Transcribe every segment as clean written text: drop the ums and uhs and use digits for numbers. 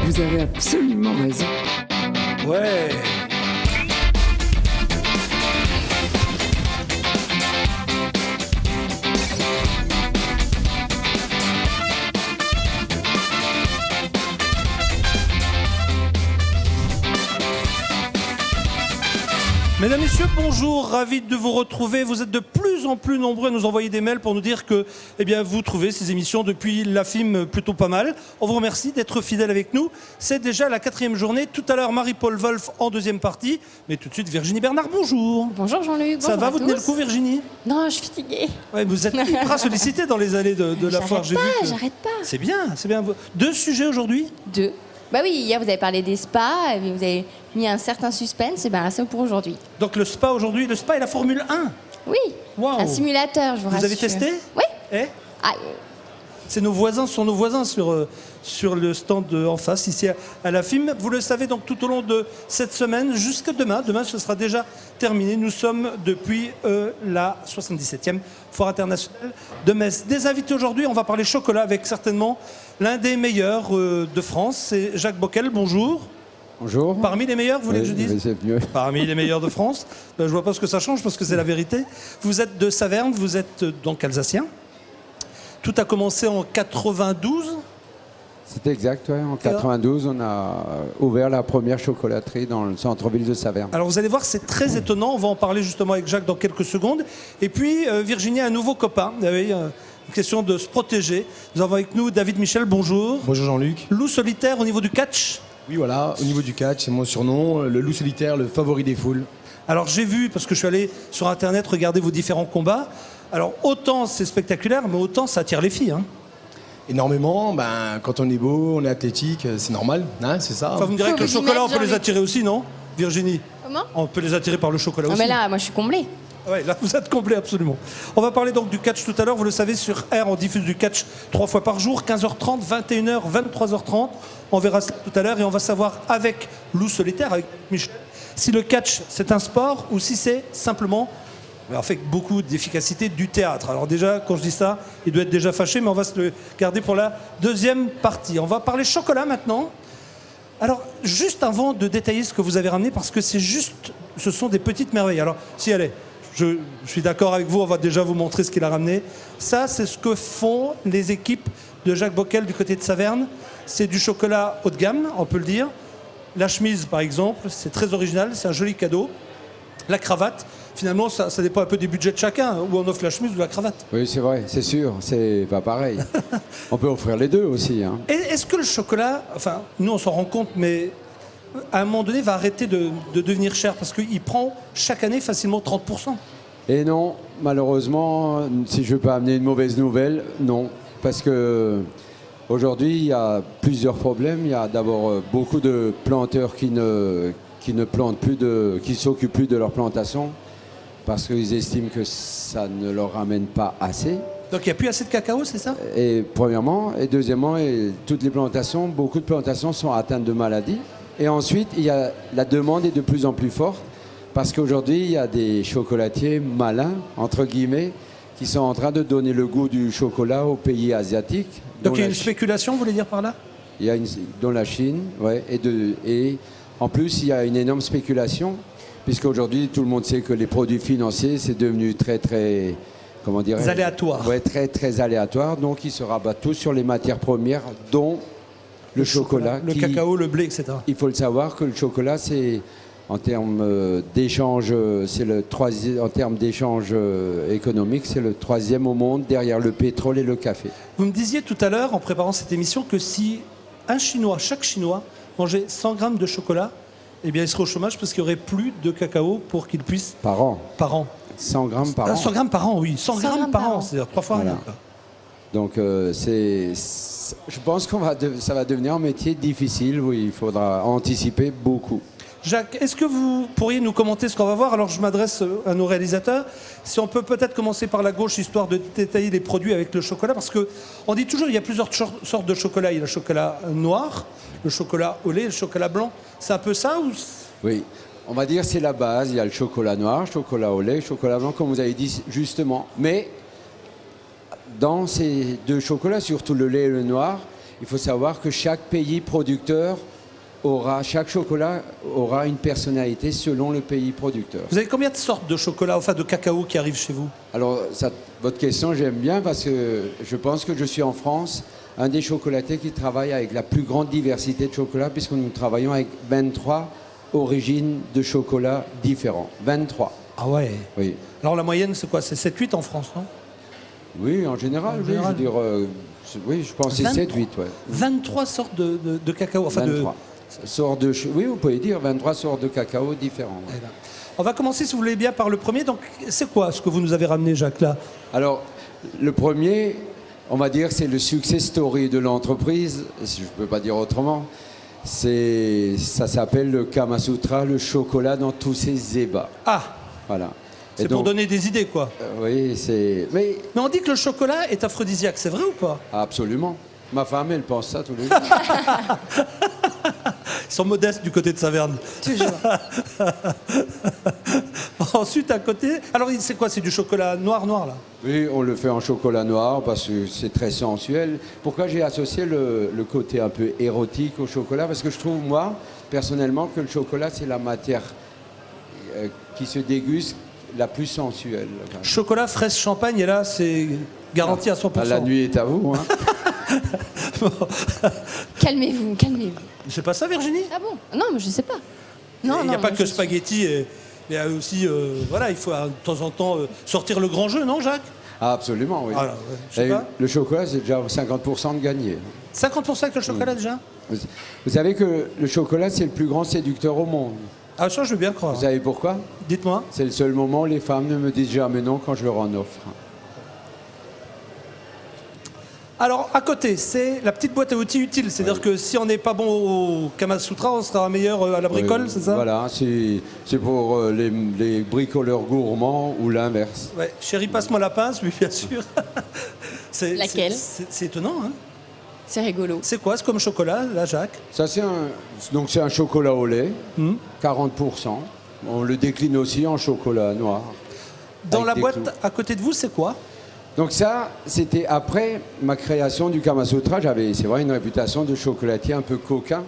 Vous avez absolument raison. Ouais. Mesdames, Messieurs, bonjour, ravi de vous retrouver. Vous êtes de plus en plus nombreux à nous envoyer des mails pour nous dire que vous trouvez ces émissions depuis la FIM plutôt pas mal. On vous remercie d'être fidèles avec nous. C'est déjà la 4e journée. Tout à l'heure, Marie-Paul Wolf en 2e partie. Mais tout de suite, Virginie Bernard, bonjour. Bonjour Jean-Luc, bonjour. Ça va, à vous tous. tenez le coup, Virginie? Non, je suis fatiguée. Ouais, vous êtes ultra sollicité dans les allées de la foire. J'arrête pas. C'est bien, c'est bien. 2 sujets aujourd'hui? 2. Bah oui, hier vous avez parlé des spas, et puis vous avez mis un certain suspense, et ben c'est pour aujourd'hui. Donc le spa aujourd'hui, le spa et la Formule 1. Oui, Wow. un simulateur, je vous rassure. Vous avez testé? Oui. Eh, Ah, c'est nos voisins, ce sont nos voisins sur le stand en face, ici à la FIM. Vous le savez donc tout au long de cette semaine, jusqu'à demain. Demain, ce sera déjà terminé. Nous sommes depuis la 77e Foire internationale de Metz. Des invités aujourd'hui, on va parler chocolat avec certainement l'un des meilleurs de France. C'est Jacques Bockel, bonjour. Bonjour. Parmi les meilleurs, vous voulez que je dise? C'est mieux. Parmi les meilleurs de France. Ben, je vois pas ce que ça change parce que c'est la vérité. Vous êtes de Saverne, vous êtes donc alsacien. Tout a commencé en 92. C'est exact, ouais. En 92, on a ouvert la première chocolaterie dans le centre-ville de Saverne. Alors vous allez voir, c'est très étonnant. On va en parler justement avec Jacques dans quelques secondes. Et puis Virginie a un nouveau copain. Vous avez une question de se protéger. Nous avons avec nous David Michel, bonjour. Bonjour Jean-Luc. Loup solitaire au niveau du catch. Oui voilà, au niveau du catch, c'est mon surnom, le loup solitaire, le favori des foules. Alors j'ai vu, parce que je suis allé sur internet regarder vos différents combats. Alors autant c'est spectaculaire, mais autant ça attire les filles. Hein. Énormément, quand on est beau, on est athlétique, c'est normal, hein, c'est ça. Enfin, vous me direz Faut que le vous y chocolat, mettre, on peut les Jean-Luc. attirer aussi, non, Virginie? comment On peut les attirer par le chocolat Ah aussi. mais là, moi je suis comblée. Ouais, là, vous êtes complet, absolument. On va parler donc du catch tout à l'heure. Vous le savez, sur R, on diffuse du catch 3 fois par jour, 15h30, 21h, 23h30. On verra ça tout à l'heure et on va savoir avec Loup Solitaire, avec Michel, si le catch, c'est un sport ou si c'est simplement, avec beaucoup d'efficacité, du théâtre. Alors déjà, quand je dis ça, il doit être déjà fâché, mais on va se le garder pour la 2e partie. On va parler chocolat maintenant. Alors, juste avant de détailler ce que vous avez ramené, parce que ce sont des petites merveilles. Alors, si allez, je suis d'accord avec vous, on va déjà vous montrer ce qu'il a ramené. Ça, c'est ce que font les équipes de Jacques Bockel du côté de Saverne. C'est du chocolat haut de gamme, on peut le dire. La chemise, par exemple, c'est très original, c'est un joli cadeau. La cravate, finalement, ça dépend un peu des budgets de chacun, où on offre la chemise ou la cravate. Oui, c'est vrai, c'est sûr, c'est pas pareil. On peut offrir les deux aussi. Hein. Et est-ce que le chocolat, enfin, nous on s'en rend compte, mais à un moment donné, va arrêter de devenir cher parce qu'il prend chaque année facilement 30%. Et non, malheureusement, si je peux amener une mauvaise nouvelle, non. Parce que aujourd'hui, il y a plusieurs problèmes. Il y a d'abord beaucoup de planteurs qui ne plantent plus, qui s'occupent plus de leur plantation parce qu'ils estiment que ça ne leur ramène pas assez. Donc il n'y a plus assez de cacao, c'est ça? Et premièrement, et deuxièmement, toutes les plantations, beaucoup de plantations sont atteintes de maladies. Et ensuite, la demande est de plus en plus forte parce qu'aujourd'hui, il y a des chocolatiers malins, entre guillemets, qui sont en train de donner le goût du chocolat aux pays asiatiques. Donc il y a une spéculation, vous voulez dire par là? Il y a dans la Chine, ouais, et en plus, il y a une énorme spéculation, puisqu'aujourd'hui, tout le monde sait que les produits financiers, c'est devenu très, très... Comment dirais-je? Aléatoires. Oui, très, très aléatoire. Donc, ils se rabattent tous sur les matières premières, dont le chocolat. Le cacao, le blé, etc. Il faut le savoir que le chocolat, c'est en termes d'échange, en termes d'échange économique, c'est le 3e au monde derrière le pétrole et le café. Vous me disiez tout à l'heure, en préparant cette émission, que si chaque Chinois mangeait 100 grammes de chocolat, eh bien, il serait au chômage parce qu'il n'y aurait plus de cacao pour qu'il puisse... Par an. Par an. 100 grammes par an. 100 grammes par an, oui. 100 grammes par an, c'est-à-dire 3 fois Voilà. rien. Quoi. Donc, je pense que ça va devenir un métier difficile où il faudra anticiper beaucoup. Jacques, est-ce que vous pourriez nous commenter ce qu'on va voir? Alors, je m'adresse à nos réalisateurs. Si on peut peut-être commencer par la gauche, histoire de détailler les produits avec le chocolat, parce qu'on dit toujours qu'il y a plusieurs sortes de chocolat. Il y a le chocolat noir, le chocolat au lait, le chocolat blanc. C'est un peu ça ou... Oui, on va dire c'est la base. Il y a le chocolat noir, chocolat au lait, chocolat blanc, comme vous avez dit justement. Mais dans ces deux chocolats, surtout le lait et le noir, il faut savoir que chaque pays producteur chaque chocolat aura une personnalité selon le pays producteur. Vous avez combien de sortes de chocolat, enfin de cacao qui arrivent chez vous? Alors, votre question, j'aime bien parce que je pense que je suis en France un des chocolatiers qui travaille avec la plus grande diversité de chocolat puisque nous travaillons avec 23 origines de chocolat différents. 23. Ah ouais. Oui. Alors la moyenne, c'est quoi? C'est 7-8 en France, non? Oui, en général, oui, général. je veux dire, oui, je pense que c'est 7, 8, ouais. 23 sortes de cacao, enfin 23. Oui, vous pouvez dire 23 sortes de cacao différents. Ouais. On va commencer, si vous voulez bien, par le premier. Donc, c'est quoi ce que vous nous avez ramené, Jacques, là? Alors, le premier, on va dire, c'est le success story de l'entreprise, si je ne peux pas dire autrement. Ça s'appelle le Kama Sutra, le chocolat dans tous ses ébats. Ah, Voilà. c'est pour donner des idées, quoi. Oui, c'est... Mais Mais on dit que le chocolat est aphrodisiaque, c'est vrai ou pas? absolument. Ma femme, elle pense ça tous les jours. Ils sont modestes du côté de Saverne. Toujours. Ensuite, à côté... Alors, c'est quoi? C'est du chocolat noir, là? Oui, on le fait en chocolat noir parce que c'est très sensuel. Pourquoi j'ai associé le côté un peu érotique au chocolat? Parce que je trouve, moi, personnellement, que le chocolat, c'est la matière qui se déguste la plus sensuelle. Chocolat, fraise, champagne, et là, c'est garanti à 100%. La nuit est à vous. Hein. Calmez-vous, calmez-vous. C'est pas ça, Virginie? Ah bon? Non, mais je sais pas. Il Non, n'y a non, pas moi, que je suis- spaghetti, il y a aussi... voilà, il faut de temps en temps sortir le grand jeu, non, Jacques? Ah, absolument, oui. Voilà, ouais, je sais Et pas. le chocolat, c'est déjà 50% de gagné. 50% avec le chocolat, déjà? Vous savez que le chocolat, c'est le plus grand séducteur au monde. Ah, ça, je veux bien croire. Vous savez pourquoi? Dites-moi. C'est le seul moment où les femmes ne me disent jamais non quand je leur en offre. Alors, à côté, c'est la petite boîte à outils utile. C'est-à-dire que si on n'est pas bon au Kama Sutra, on sera meilleur à la bricole, c'est ça? Voilà, c'est pour les bricoleurs gourmands ou l'inverse. Ouais. Chérie, passe-moi la pince, oui, bien sûr. Laquelle? C'est étonnant, hein? C'est rigolo. C'est quoi? C'est comme chocolat, là, Jacques? Ça, c'est un chocolat au lait, 40%. On le décline aussi en chocolat noir. Dans Avec la des boîte clous. à côté de vous, c'est quoi? Donc ça, c'était après ma création du Kama Sutra. J'avais, c'est vrai, une réputation de chocolatier un peu coquin.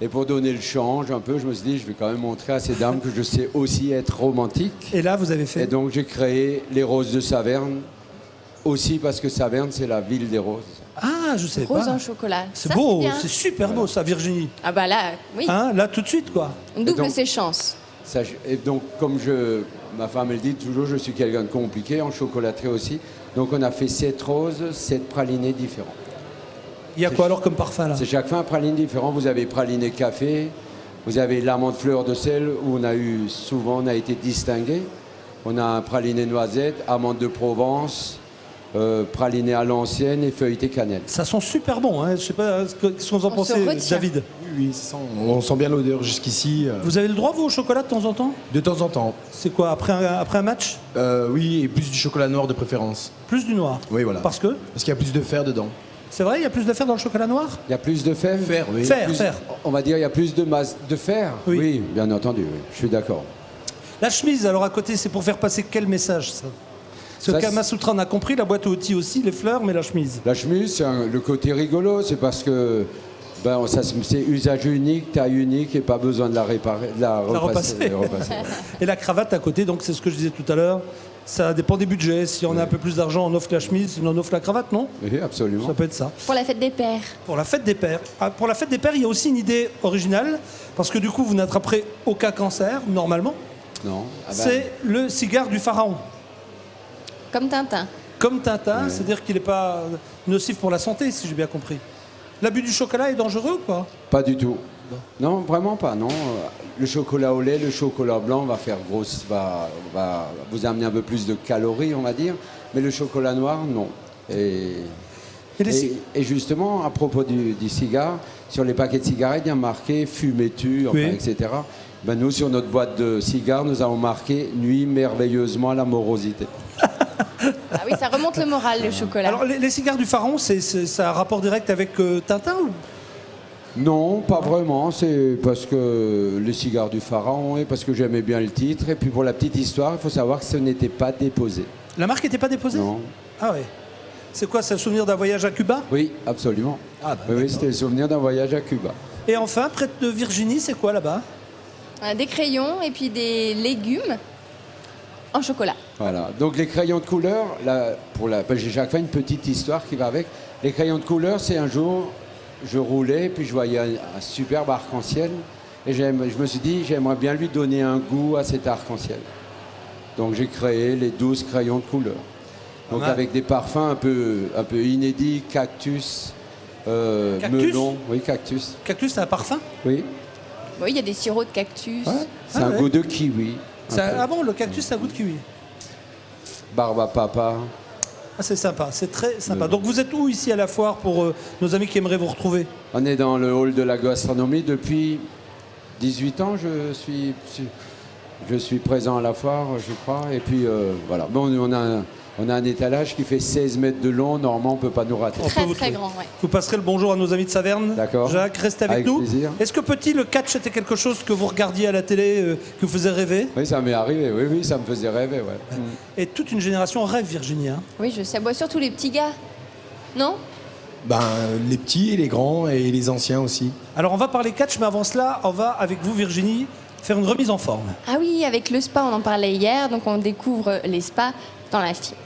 Et pour donner le change un peu, je me suis dit, je vais quand même montrer à ces dames que je sais aussi être romantique. Et là, vous avez fait... Et donc j'ai créé les roses de Saverne, aussi parce que Saverne, c'est la ville des roses. Ah, je sais Rose pas. en chocolat. C'est Ça, beau, bien. c'est super beau, ça, Virginie. Ah bah là, oui. Hein, là, tout de suite, quoi. On double donc- ses chances. Et donc, ma femme, elle dit toujours, je suis quelqu'un de compliqué, en chocolaterie aussi. Donc on a fait 7 roses, 7 pralinés différents. Il y a quoi alors comme parfum, là? C'est chaque fois un praline différent. Vous avez praliné café, vous avez l'amande fleur de sel, où on a été distingué. On a un praliné noisette, amande de Provence, praliné à l'ancienne et feuilleté cannelle. Ça sent super bon, hein. Je sais pas ce que vous en On se pensez, retient. David. Oui, on sent bien l'odeur jusqu'ici. Vous avez le droit, vous, au chocolat de temps en temps? De temps en temps. C'est quoi, après un match? Oui, et plus du chocolat noir de préférence. Plus du noir? Oui, voilà. Parce que? Parce qu'il y a plus de fer dedans. C'est vrai, il y a plus de fer dans le chocolat noir? Il y a plus de fer Fer, oui. Fer, Plus- fer. On va dire il y a plus de masse de fer. Oui. Bien entendu, oui. Je suis d'accord. La chemise, alors à côté, c'est pour faire passer quel message, ça? Ce Ça, Kama Sutra, on a compris, la boîte à outils aussi, les fleurs, mais la chemise. La chemise, c'est le côté rigolo, c'est parce que c'est usage unique, taille unique et pas besoin de la réparer, de la repasser. repasser. Et la cravate à côté, donc c'est ce que je disais tout à l'heure, ça dépend des budgets. Si on a un peu plus d'argent, on offre la chemise, sinon on offre la cravate, non? Oui, absolument. Ça peut être ça. Pour la fête des pères. Pour la fête des pères. Ah, pour la fête des pères, il y a aussi une idée originale, parce que du coup, vous n'attraperez aucun cancer, normalement. Non. Ah ben, C'est le cigare du pharaon. Comme Tintin. Comme Tintin, c'est-à-dire qu'il n'est pas nocif pour la santé, si j'ai bien compris. L'abus du chocolat est dangereux ou pas? pas du tout. Non, vraiment pas, non. Le chocolat au lait, le chocolat blanc va vous amener un peu plus de calories, on va dire. Mais le chocolat noir, non. Et justement, à propos du cigare, sur les paquets de cigarettes, il y a marqué fumez-tu, enfin, Oui. etc. Ben, nous, sur notre boîte de cigares, nous avons marqué nuit merveilleusement à la morosité. Ah oui, ça remonte le moral, le chocolat. Alors, les cigares du pharaon, ça a un rapport direct avec Tintin ou... Non, pas vraiment. C'est parce que les cigares du pharaon et parce que j'aimais bien le titre. Et puis pour la petite histoire, il faut savoir que ce n'était pas déposé. La marque n'était pas déposée? Non. Ah ouais. C'est quoi, c'est un souvenir d'un voyage à Cuba? Oui, absolument. Ah, bah, oui, d'accord. c'était le souvenir d'un voyage à Cuba. Et enfin, près de Virginie, c'est quoi là-bas? Des crayons et puis des légumes en chocolat. Voilà. Donc les crayons de couleur, là, j'ai chaque fois une petite histoire qui va avec. Les crayons de couleur, c'est un jour, je roulais, puis je voyais un superbe arc-en-ciel. Et je me suis dit, j'aimerais bien lui donner un goût à cet arc-en-ciel. Donc j'ai créé les 12 crayons de couleur. Donc avec des parfums un peu inédits, cactus, melon. Oui, cactus. Cactus, c'est un parfum? Oui. Oui, il y a des sirops de cactus. Ouais. C'est Ah un ouais. goût de kiwi. Ah bon, le cactus, ça a goût de kiwi. Barbe à papa. Ah, c'est sympa, c'est très sympa. Donc vous êtes où ici à la foire pour nos amis qui aimeraient vous retrouver? On est dans le hall de la gastronomie depuis 18 ans. Je suis présent à la foire, je crois. Et puis voilà. Bon, on a un étalage qui fait 16 mètres de long. Normalement, on ne peut pas nous rater. Très vous très trouver. grand, ouais. Vous passerez le bonjour à nos amis de Saverne. D'accord. Jacques, restez avec, Avec nous. plaisir. Est-ce que petit, le catch était quelque chose que vous regardiez à la télé, qui vous faisait rêver? Oui, ça m'est arrivé. Oui, ça me faisait rêver. Ouais. Et toute une génération rêve, Virginie. Hein. Oui, je sais. Bon, surtout les petits gars. Non? Ben, les petits, les grands et les anciens aussi. Alors on va parler catch, mais avant cela, on va avec vous, Virginie, faire une remise en forme. Ah oui, avec le spa, on en parlait hier, donc on découvre les spas dans la film.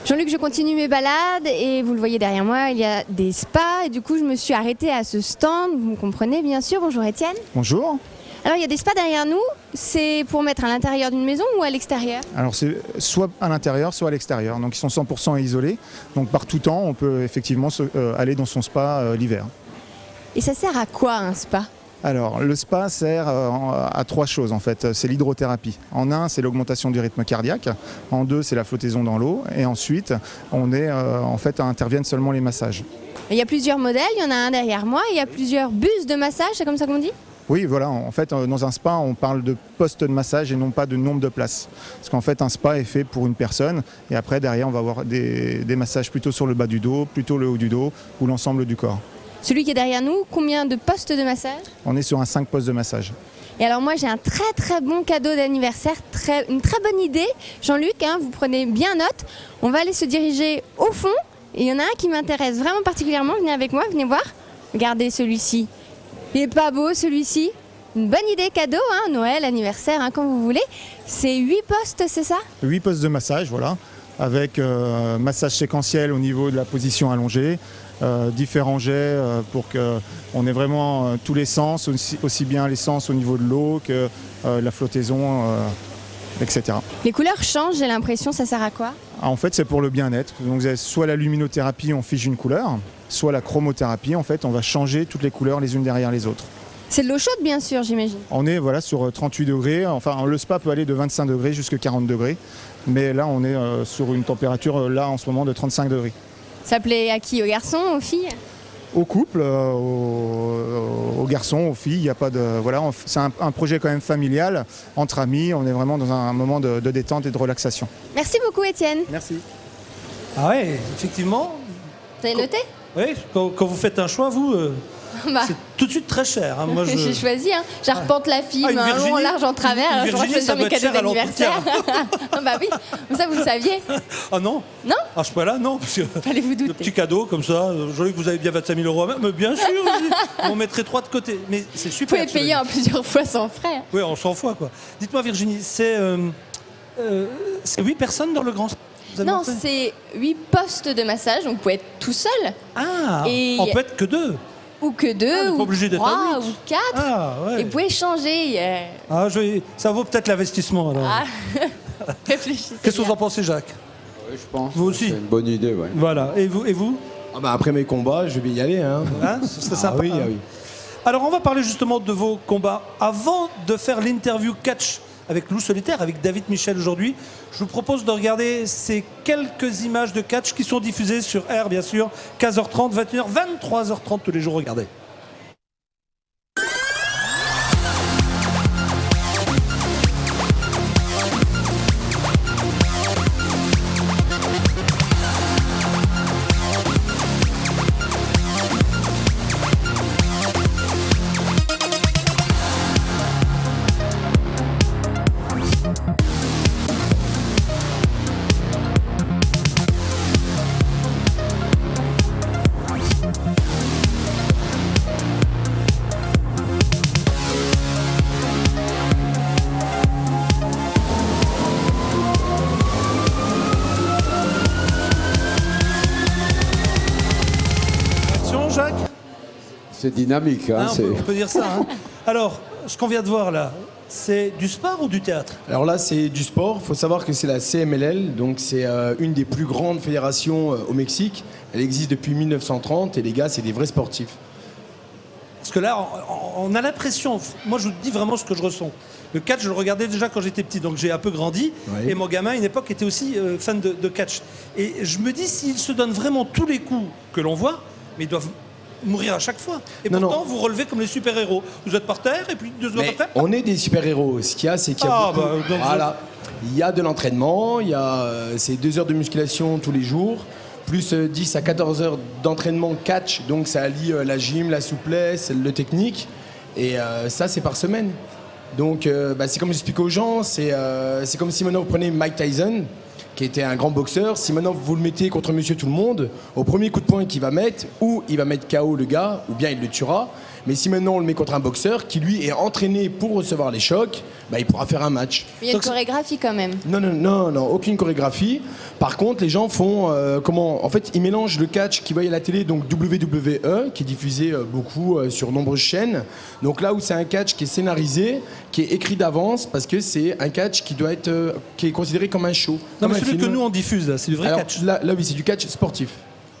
Jean-Luc, je continue mes balades et vous le voyez derrière moi, il y a des spas et du coup je me suis arrêtée à ce stand, vous me comprenez bien sûr. Bonjour Étienne. Bonjour. Alors il y a des spas derrière nous, c'est pour mettre à l'intérieur d'une maison ou à l'extérieur? Alors c'est soit à l'intérieur, soit à l'extérieur. Donc ils sont 100% isolés. Donc par tout temps, on peut effectivement aller dans son spa l'hiver. Et ça sert à quoi un spa? Alors le spa sert à trois choses en fait. C'est l'hydrothérapie. En un, c'est l'augmentation du rythme cardiaque. En deux, c'est la flottaison dans l'eau. Et ensuite, interviennent seulement les massages. Il y a plusieurs modèles, il y en a un derrière moi, il y a plusieurs bus de massage, c'est comme ça qu'on dit? Oui, voilà, en fait, dans un spa, on parle de poste de massage et non pas de nombre de places. Parce qu'en fait, un spa est fait pour une personne et après, derrière, on va avoir des massages plutôt sur le bas du dos, plutôt le haut du dos ou l'ensemble du corps. Celui qui est derrière nous, combien de postes de massage? On est sur un 5 postes de massage. Et alors moi, j'ai un très très bon cadeau d'anniversaire, une très bonne idée. Jean-Luc, hein, vous prenez bien note. On va aller se diriger au fond. Et il y en a un qui m'intéresse vraiment particulièrement. Venez avec moi, venez voir. Regardez celui-ci. Il est pas beau celui-ci? Une bonne idée cadeau, hein, Noël, anniversaire, hein, quand vous voulez. C'est 8 postes, c'est ça? 8 postes de massage, voilà, avec massage séquentiel au niveau de la position allongée, différents jets pour qu'on ait vraiment tous les sens, aussi bien les sens au niveau de l'eau que la flottaison, etc. Les couleurs changent, j'ai l'impression, ça sert à quoi? En fait, c'est pour le bien-être. Donc, vous avez soit la luminothérapie, on fige une couleur, soit la chromothérapie, en fait, on va changer toutes les couleurs les unes derrière les autres. C'est de l'eau chaude, bien sûr, j'imagine. On est sur 38 degrés, enfin le spa peut aller de 25 degrés jusqu'à 40 degrés, mais là on est sur une température là en ce moment de 35 degrés. Ça plaît à qui? Aux garçons, aux filles? Au couple, aux garçons, aux filles, il y a pas de voilà, c'est un projet quand même familial entre amis. On est vraiment dans un moment de détente et de relaxation. Merci beaucoup, Étienne. Merci. Ah ouais, effectivement. Vous avez noté? Oui, quand vous faites un choix, vous, Bah, c'est tout de suite très cher. Hein. Moi, j'ai choisi, hein. J'arpente la film, une un long, Virginie- large, en travers. une Alors, je dois Virginie, ça choisir mes doit être cadeaux cher à d'anniversaire. Bah oui, mais ça vous le saviez. Ah non? Non? À ce point-là, non. Parce que Fallait vous le douter. petit cadeau comme ça, je vois que vous avez bien 25 000 euros à même. Mais bien sûr, on mettrait 3 de côté. Mais c'est Vous super. pouvez payer en plusieurs fois sans frais. hein. Oui, on s'en fout, quoi. Dites-moi, Virginie, c'est 8 personnes dans le grand... Vous avez Non, monté c'est 8 postes de massage, donc vous pouvez être tout seul, Ah, Et- on peut être que 2. ou que Ah, 2, on n'est pas ou obligé d'être 3, à ou huit. 4. Ah, ouais. Et vous pouvez changer. Ah, ça vaut peut-être l'investissement, alors. Ah, réfléchissez. Qu'est-ce que vous bien. en pensez, Jacques? Oui, je pense. Vous aussi? C'est une bonne idée, ouais. Voilà. Et vous Ah bah, après mes combats, je vais y aller. Hein. Hein, ce serait Ah sympa. oui, hein. ah oui. Alors, on va parler justement de vos combats. Avant de faire l'interview catch avec Loup Solitaire, avec David Michel aujourd'hui, je vous propose de regarder ces quelques images de catch qui sont diffusées sur R, bien sûr, 15h30, 21h, 23h30 tous les jours. Regardez. Jacques? C'est dynamique. Hein, Hein, on peut dire ça. Hein. Alors, ce qu'on vient de voir là, c'est du sport ou du théâtre? Alors là, c'est du sport. Il faut savoir que c'est la CMLL, donc c'est une des plus grandes fédérations au Mexique. Elle existe depuis 1930 et les gars, c'est des vrais sportifs. Parce que là, on a l'impression, moi je vous dis vraiment ce que je ressens. Le catch, je le regardais déjà quand j'étais petit, donc j'ai un peu grandi. Oui. Et mon gamin, à une époque, était aussi fan de catch. Et je me dis, s'ils se donnent vraiment tous les coups que l'on voit, mais ils doivent mourir à chaque fois. Et Non, pourtant, non. vous relevez comme les super-héros. Vous êtes par terre, et puis 2 secondes Mais après... on est des super-héros. Ce qu'il y a, c'est qu'il y a Ah, beaucoup- bah, donc voilà. Il y a de l'entraînement, il y a c'est 2 heures de musculation tous les jours, plus 10 à 14 heures d'entraînement catch, donc ça allie la gym, la souplesse, le technique, et ça c'est par semaine. Donc c'est comme j'explique aux gens, c'est comme si maintenant vous prenez Mike Tyson, qui était un grand boxeur, si maintenant vous le mettez contre Monsieur Tout-le-Monde, au premier coup de poing qu'il va mettre, ou il va mettre KO le gars, ou bien il le tuera. Mais si maintenant on le met contre un boxeur qui lui est entraîné pour recevoir les chocs, il pourra faire un match. Il y a une Donc, chorégraphie quand même. Non, aucune chorégraphie. Par contre, les gens font comment? En fait, ils mélangent le catch qu'ils voient à la télé, donc WWE, qui est diffusé beaucoup sur nombreuses chaînes. Donc là où c'est un catch qui est scénarisé, qui est écrit d'avance, parce que c'est un catch qui doit être, qui est considéré comme un show. Non, comme mais un celui film. que nous on diffuse là, c'est du vrai Alors, catch. là, oui, c'est du catch sportif.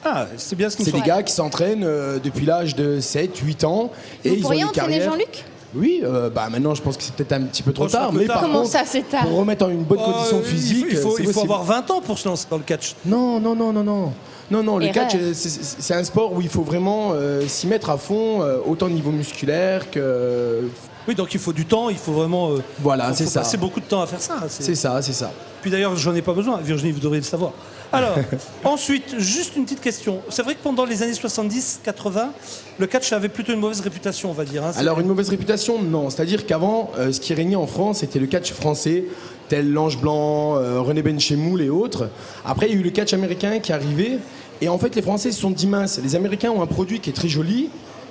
Ah, c'est bien ce qu'il me C'est des semble. gars qui s'entraînent depuis l'âge de 7, 8 ans. Et Vous ils ont pourriez des entraîner carrières. Jean-Luc? Oui, maintenant je pense que c'est peut-être un petit peu trop Oh, c'est un tard. peu Mais tard. par Comment contre, ça, c'est tard? pour remettre en une bonne condition il physique, il faut c'est possible. avoir 20 ans pour se lancer dans le catch. Non, le Erreur. catch, c'est un sport où il faut vraiment s'y mettre à fond, autant au niveau musculaire que... Oui, donc il faut du temps, il faut vraiment... Voilà, faut c'est ça. passer beaucoup de temps à faire ça. C'est ça. Puis d'ailleurs, j'en ai pas besoin. Virginie, vous devriez le savoir. Alors, ensuite, juste une petite question. C'est vrai que pendant les années 70-80, le catch avait plutôt une mauvaise réputation, on va dire. Hein. Alors une mauvaise réputation, non. C'est-à-dire qu'avant, ce qui régnait en France, c'était le catch français, tel l'Ange Blanc, René Benchemoul et autres. Après, il y a eu le catch américain qui est arrivé. Et en fait, les Français se sont dit, mince, les Américains ont un produit qui est très joli,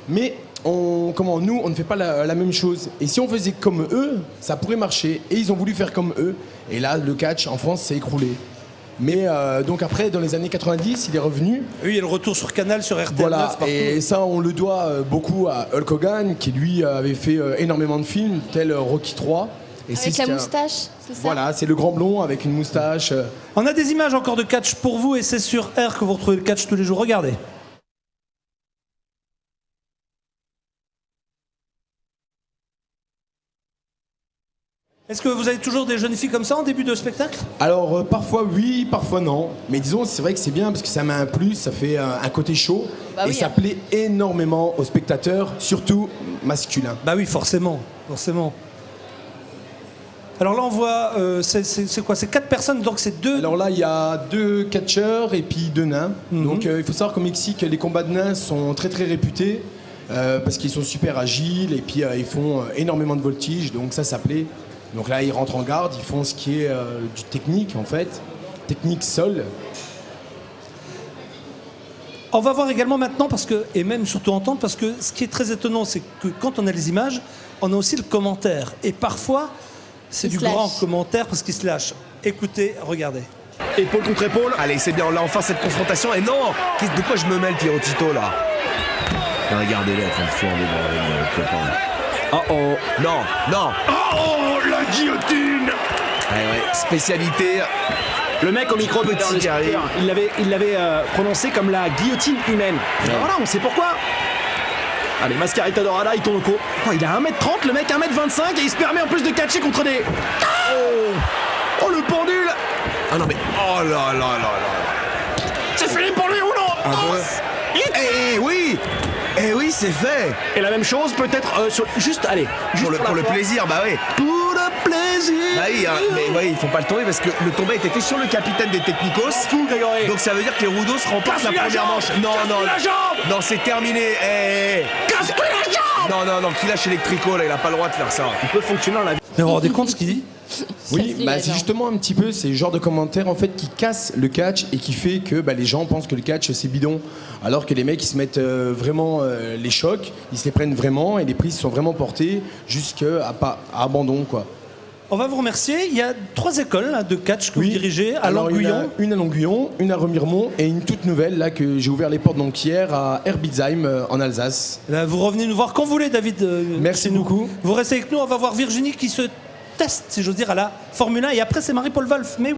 mais nous, on ne fait pas la même chose. Et si on faisait comme eux, ça pourrait marcher. Et ils ont voulu faire comme eux. Et là, le catch en France s'est écroulé. Mais donc après, dans les années 90, il est revenu. Oui, il y a le retour sur Canal, sur RTL9, Voilà, partout. et ça, on le doit beaucoup à Hulk Hogan, qui lui avait fait énormément de films, tel Rocky 3. Et Avec la moustache, c'est ça? Voilà, c'est le grand blond avec une moustache. On a des images encore de catch pour vous et c'est sur R que vous retrouvez le catch tous les jours. Regardez. Est-ce que vous avez toujours des jeunes filles comme ça en début de spectacle? Alors, parfois oui, parfois non. Mais disons, c'est vrai que c'est bien parce que ça met un plus, ça fait un côté chaud. Bah et oui, ça hein. plaît énormément aux spectateurs, surtout masculins. Bah oui, forcément. Alors là, on voit, c'est quoi? C'est 4 personnes, donc c'est 2... Alors là, il y a 2 catcheurs et puis 2 nains. Donc il faut savoir qu'au Mexique, les combats de nains sont très très réputés parce qu'ils sont super agiles et puis ils font énormément de voltige, donc ça plaît. Donc là, ils rentrent en garde, ils font ce qui est du technique en fait, technique sol. On va voir également maintenant, parce que, et même surtout entendre, parce que ce qui est très étonnant, c'est que quand on a les images, on a aussi le commentaire. Et parfois, c'est Il du se lâche. grand commentaire parce qu'il se lâche. Écoutez, regardez. Épaule contre épaule. Allez, c'est bien, on a enfin cette confrontation. Et non, de quoi je me mêle, Pierrot Tito, là? Regardez-les en train de fourrer dans le copain. Oh, non. Oh, la guillotine! Ouais, spécialité. Le mec au micro Petit Peter, le carré. speaker, il l'avait prononcé comme la guillotine humaine. Ouais. Voilà, on sait pourquoi. Allez, Mascarita Dorada, il tourne au co. Oh, il a 1m30, le mec 1m25 et il se permet en plus de catcher contre des... Oh, le pendule. Ah non, mais. Oh là là là là. C'est fini pour lui ou non? Un peu. Eh oui, c'est fait. Et la même chose peut-être sur... Juste, allez. Juste Pour le la foi. plaisir, bah oui. Pour le plaisir. Bah oui, hein, mais ouais, ils font pas le tomber parce que le tombé a été fait sur le capitaine des Technicos. Fou, Grégory. Donc ça veut dire que les Roudos remportent la Casse-lui la première jambe. manche. Casse-lui la jambe. Non, c'est terminé. Casse-lui la jambe. Non, qui lâche Electrico là, il a pas le droit de faire ça. Il peut fonctionner dans la vie. Mais vous vous rendez compte ce qu'il dit? Oui, Casse-lui la c'est jambe. justement un petit peu ces genres de commentaires en fait qui cassent le catch et qui fait que les gens pensent que le catch c'est bidon, alors que les mecs ils se mettent vraiment les chocs, ils se les prennent vraiment et les prises sont vraiment portées jusqu'à à abandon quoi. On va vous remercier. Il y a 3 écoles de catch que vous dirigez à Alors, Languillon. Une à Languillon, une à Remiremont et une toute nouvelle là que j'ai ouvert les portes donc hier à Herbitzheim en Alsace. Là, vous revenez nous voir quand vous voulez, David. Merci beaucoup. Vous restez avec nous. On va voir Virginie qui se teste, si j'ose dire, à la Formule 1. Et après, c'est Marie-Paul Wolf. Mais